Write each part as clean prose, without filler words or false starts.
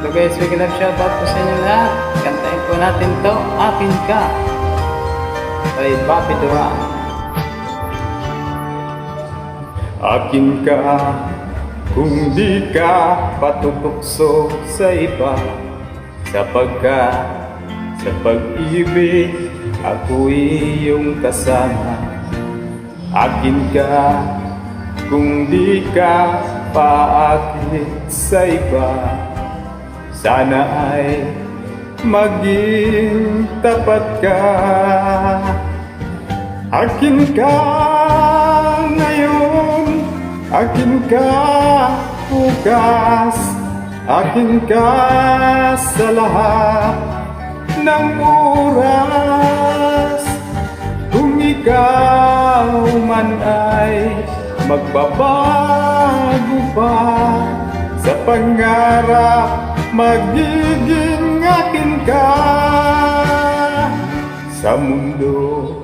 Hello guys, big love shoutout po sa inyo lahat. Kantahin po natin to, Akin Ka by Bobby Duran. Akin ka kung di ka patutukso sa iba, sapagkat sa pag-ibig ako'y iyong kasama. Akin ka kung di ka paakit sa iba, sana ay maging tapat ka. Akin ka ngayon, akin ka bukas, akin ka sa lahat ng oras. Kung ikaw man ay magbabago pa sa pangarap, magiging akin ka. Sa mundo,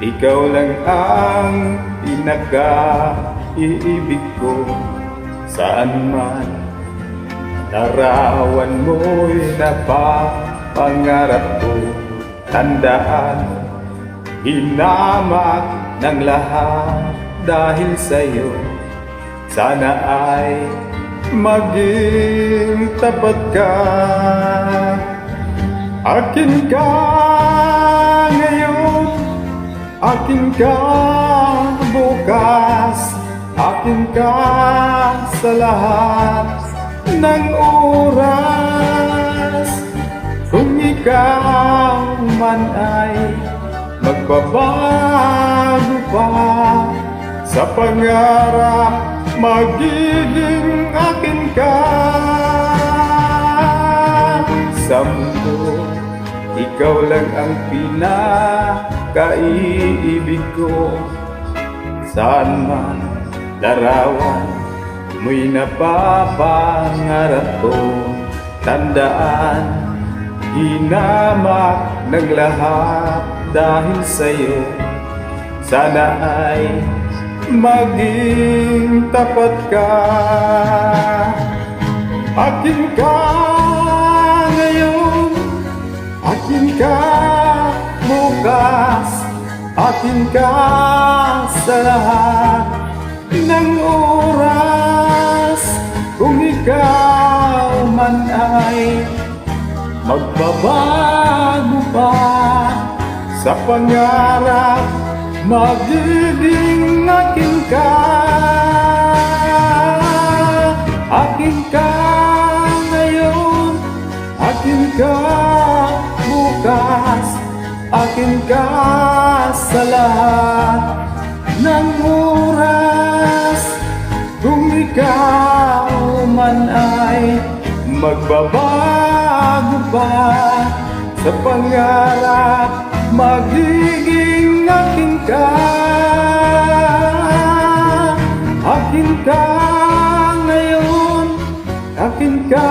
ikaw lang ang pinaka-iibig ko. Saan man larawan mo'y napapangarap ko. Tandaan, hinamak ng lahat dahil sa'yo. Sana ay maging tapat ka. Akin ka ngayon, akin ka bukas, akin ka sa lahat ng oras. Kung ikaw man ay magbabago pa sa pangarap, magiging akin ka. Sa mundo, ikaw lang ang pinaka-iibig ko. Saan man larawan mo'y napapangarap ko. Tandaan, hinamak ng lahat dahil sa'yo. Sana ay maging tapat ka. Akin ka ngayon, akin ka bukas, akin ka sa lahat ng oras. Kung ikaw man ay magbabago pa sa pangarap, magiging akin ka. Akin ka ngayon, akin ka bukas, akin ka sa lahat ng oras. Kung ikaw man ay magbabago pa sa pangarap, magiging akin ka. Akin ka ngayon, akin ka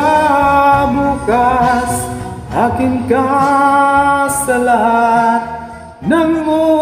bukas, akin ka sa lahat ng oras.